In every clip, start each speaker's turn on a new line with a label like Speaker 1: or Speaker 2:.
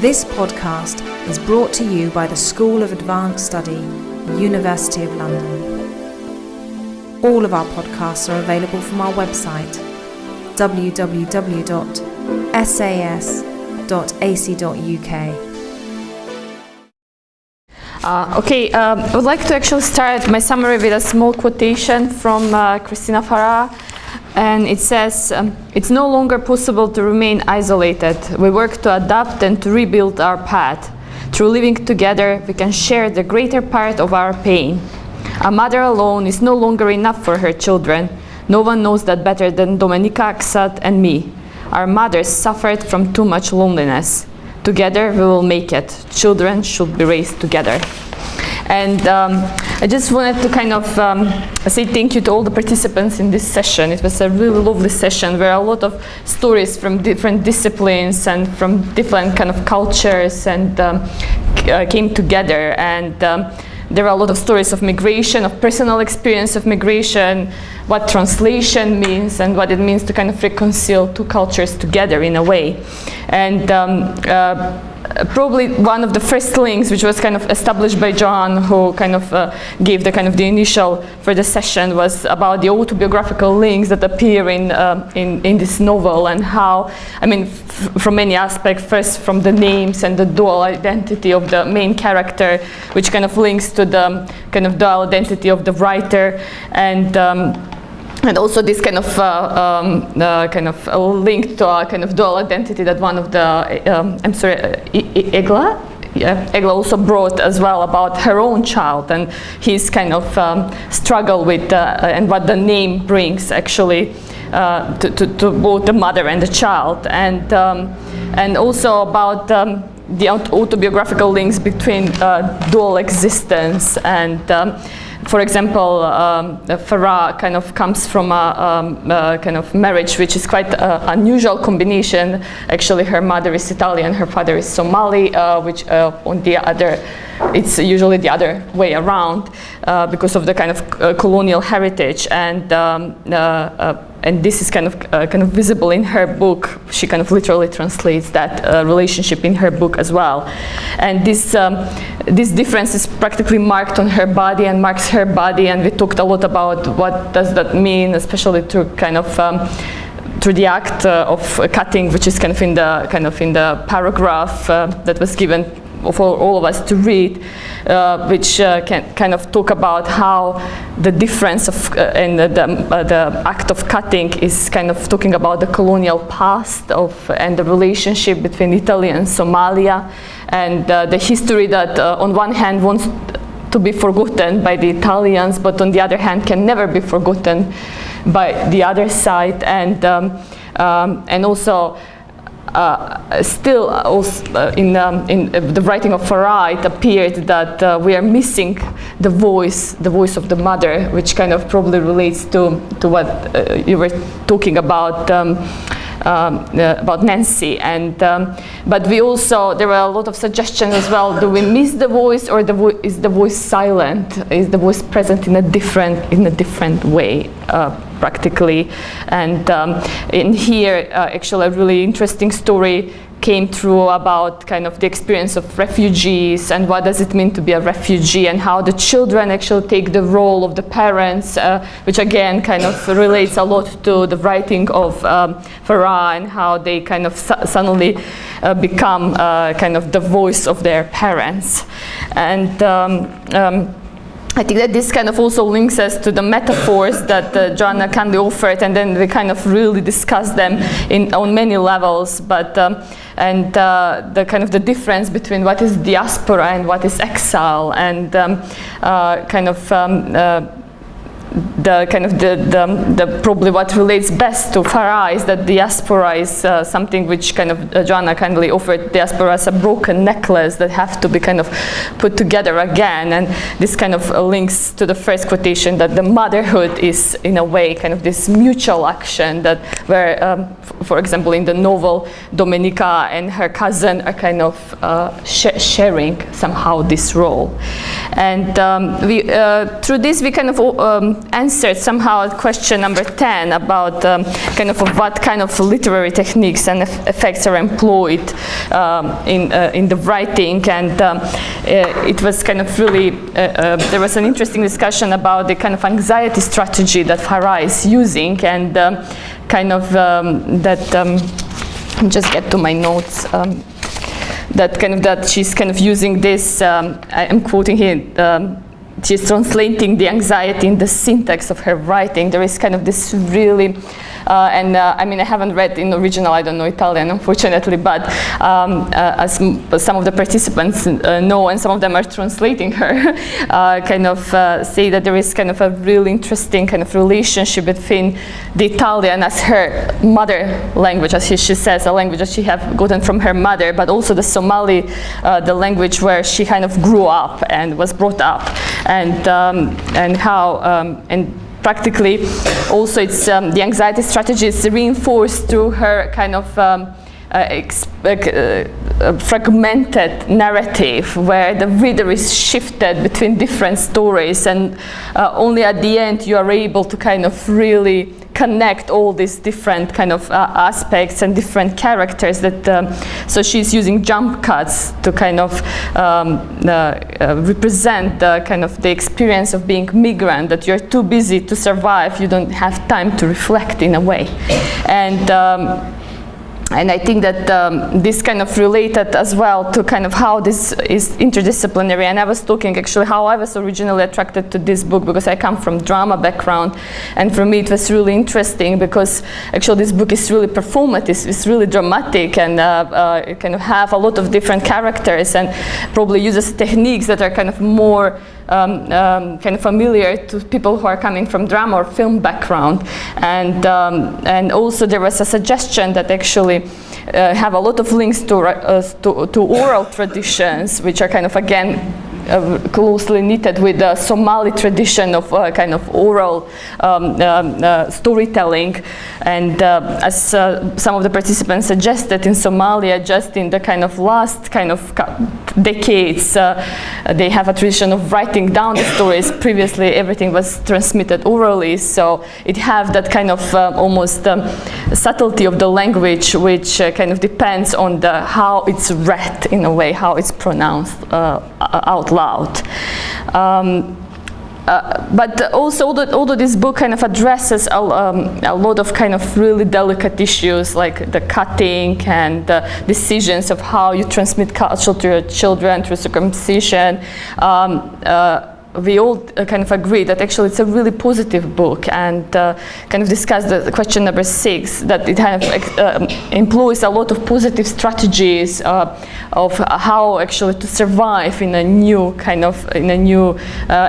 Speaker 1: This podcast is brought to you by the School of Advanced Study, University of London. All of our podcasts are available from our website, www.sas.ac.uk.
Speaker 2: I would like to actually start my summary with a small quotation from Cristina Farah. And it says, it's no longer possible to remain isolated. We work to adapt and to rebuild our path. Through living together, we can share the greater part of our pain. A mother alone is no longer enough for her children. No one knows that better than Domenica, Aksat, and me. Our mothers suffered from too much loneliness. Together we will make it. Children should be raised together. And I just wanted to kind of say thank you to all the participants in this session. It was a really lovely session where a lot of stories from different disciplines and from different kind of cultures and came together. And there are a lot of stories of migration, of personal experience of migration, what translation means and what it means to kind of reconcile two cultures together in a way. And probably one of the first links, which was kind of established by Joanna, who kind of gave the kind of the initial for the session, was about the autobiographical links that appear in this novel, and how, I mean, from many aspects. First, from the names and the dual identity of the main character, which kind of links to the kind of dual identity of the writer, and also this kind of link to a kind of dual identity that one of the Egla also brought as well, about her own child and his kind of struggle with and what the name brings actually to both the mother and the child, and also about the autobiographical links between dual existence. And for example, Farah kind of comes from a kind of marriage which is quite unusual combination. Actually, her mother is Italian, her father is Somali, which on the other, it's usually the other way around because of the kind of colonial heritage. And this is kind of visible in her book. She kind of literally translates that relationship in her book as well. And this difference is practically marked on her body and marks her body. And we talked a lot about what does that mean, especially through kind of through the act of cutting, which is kind of in the paragraph that was given for all of us to read, which can kind of talk about how the difference of and the act of cutting is kind of talking about the colonial past of and the relationship between Italy and Somalia, and the history that on one hand wants to be forgotten by the Italians, but on the other hand can never be forgotten by the other side, and also. Still, also in the writing of Farah, it appeared that we are missing the voice of the mother, which kind of probably relates to what you were talking about Nancy. And but we also, there were a lot of suggestions as well. Do we miss the voice, or is the voice silent? Is the voice present in a different way? Practically, and in here actually a really interesting story came through about kind of the experience of refugees and what does it mean to be a refugee, and how the children actually take the role of the parents, which again kind of relates a lot to the writing of Farah, and how they kind of suddenly become kind of the voice of their parents. And I think that this kind of also links us to the metaphors that Joanna kindly offered, and then we kind of really discussed them on many levels. But and the kind of the difference between what is diaspora and what is exile, and the probably what relates best to Farah is that diaspora is something which kind of Joanna kindly offered diaspora as a broken necklace that have to be kind of put together again, and this kind of links to the first quotation that the motherhood is in a way kind of this mutual action that where for example in the novel Domenica and her cousin are kind of sharing somehow this role, and we through this we kind of answered somehow question number 10 about kind of what kind of literary techniques and effects are employed in the writing, and it was kind of really, there was an interesting discussion about the kind of anxiety strategy that Farah is using, and kind of just get to my notes. That she's kind of using this, I'm quoting here, she's translating the anxiety in the syntax of her writing. There is kind of this really, I mean, I haven't read in original, I don't know Italian, unfortunately, but as some of the participants know, and some of them are translating her, kind of say that there is kind of a really interesting kind of relationship between the Italian as her mother language, as she says, a language that she have gotten from her mother, but also the Somali, the language where she kind of grew up and was brought up, and how, and practically, also it's the anxiety strategy is reinforced through her kind of fragmented narrative, where the reader is shifted between different stories, and only at the end you are able to kind of really connect all these different kind of aspects and different characters that, so she's using jump cuts to kind of represent the kind of the experience of being migrant, that you're too busy to survive, you don't have time to reflect in a way. And I think that this kind of related as well to kind of how this is interdisciplinary. And I was talking actually how I was originally attracted to this book, because I come from drama background, and for me it was really interesting because actually this book is really performative, it's really dramatic, and it kind of have a lot of different characters, and probably uses techniques that are kind of more kind of familiar to people who are coming from drama or film background, and also there was a suggestion that actually have a lot of links to oral traditions, which are kind of again closely knitted with the Somali tradition of kind of oral storytelling. And as some of the participants suggested, in Somalia, just in the kind of last kind of decades, they have a tradition of writing down the stories. Previously, everything was transmitted orally, so it have that kind of almost subtlety of the language, which kind of depends on the how it's read in a way, how it's pronounced out loud. But also, although this book kind of addresses a lot of kind of really delicate issues, like the cutting and the decisions of how you transmit culture to your children through circumcision, we all kind of agree that actually it's a really positive book, and kind of discuss the question number 6, that it kind of employs a lot of positive strategies of how actually to survive in a new kind of, in a new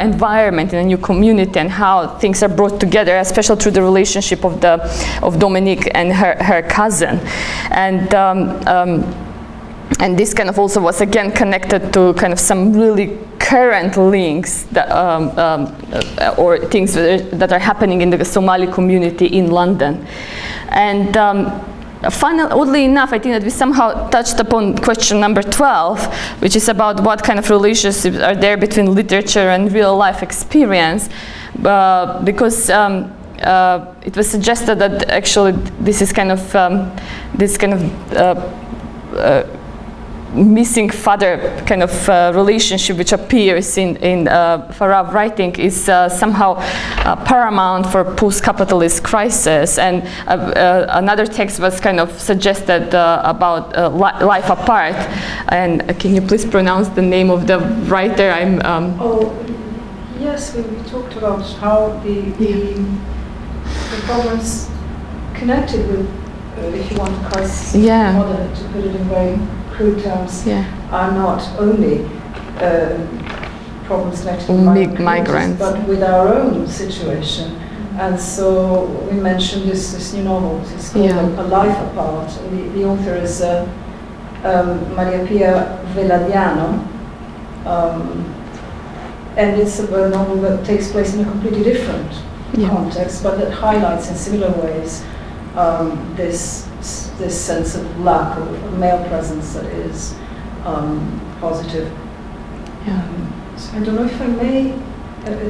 Speaker 2: environment, in a new community, and how things are brought together, especially through the relationship of Dominique and her cousin. And this kind of also was again connected to kind of some really current links that, or things that are happening in the Somali community in London. And finally, oddly enough, I think that we somehow touched upon question number 12, which is about what kind of relationships are there between literature and real life experience, because it was suggested that actually this is kind of missing father kind of relationship which appears in Farah writing is somehow paramount for post-capitalist crisis. And another text was kind of suggested about Life Apart. And can you please pronounce the name of the writer?
Speaker 3: Oh, yes, we talked about how the problems connected with, if you want, crisis model, to put it in very crude terms, are not only problems connected with migrants, but with our own situation. And so we mentioned this new novel. It's called A Life Apart. The author is Maria Pia Veladiano, and it's a novel that takes place in a completely different context, but that highlights in similar ways this sense of lack of male presence that is positive. So I don't know if I may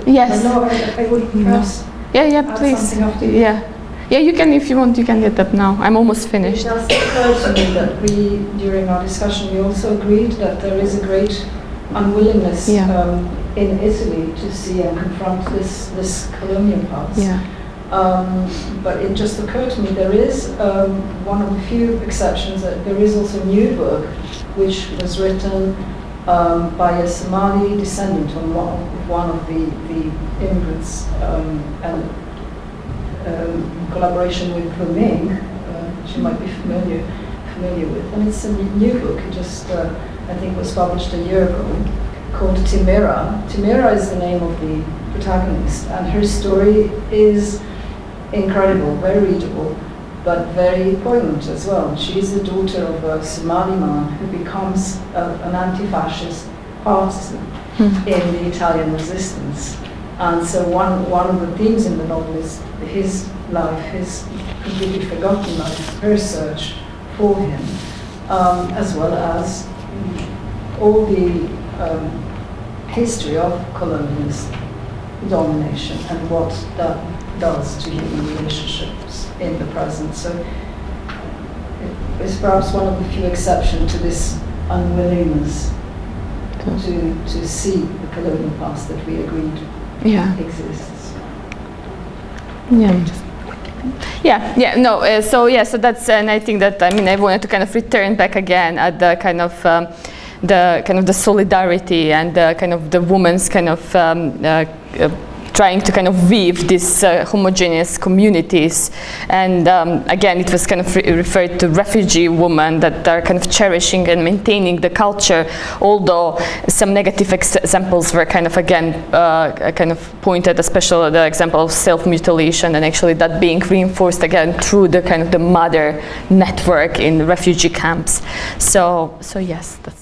Speaker 2: Yes.
Speaker 3: No, I would perhaps
Speaker 2: Yeah, please.
Speaker 3: something after you.
Speaker 2: Yeah, you can, if you want, you can get up now. I'm almost finished.
Speaker 3: It just occurred to me that we, during our discussion, we also agreed that there is a great unwillingness in Italy to see and confront this colonial past. But it just occurred to me there is one of the few exceptions that there is also new work which was written by a Somali descendant on one of the immigrants and in collaboration with Warwick, which you might be familiar with. And it's a new book. It just I think was published a year ago, called Timera. Timera is the name of the protagonist, and her story is incredible, very readable, but very poignant as well. She's the daughter of a Somali man who becomes an anti-fascist partisan in the Italian resistance. And so one of the themes in the novel is his life, his completely forgotten life, her search for him, as well as all the history of colonialist domination and what that does to human relationships in the present. So it's perhaps one of the few exceptions to this unwillingness to see the colonial past that we agreed exists.
Speaker 2: So that's, and I think that, I wanted to kind of return back again at the kind of the solidarity and the kind of the woman's kind of trying to kind of weave these homogeneous communities. And again, it was kind of referred to refugee women that are kind of cherishing and maintaining the culture, although some negative examples were kind of, again, kind of pointed, especially the example of self-mutilation, and actually that being reinforced again through the kind of the mother network in refugee camps. So yes, that's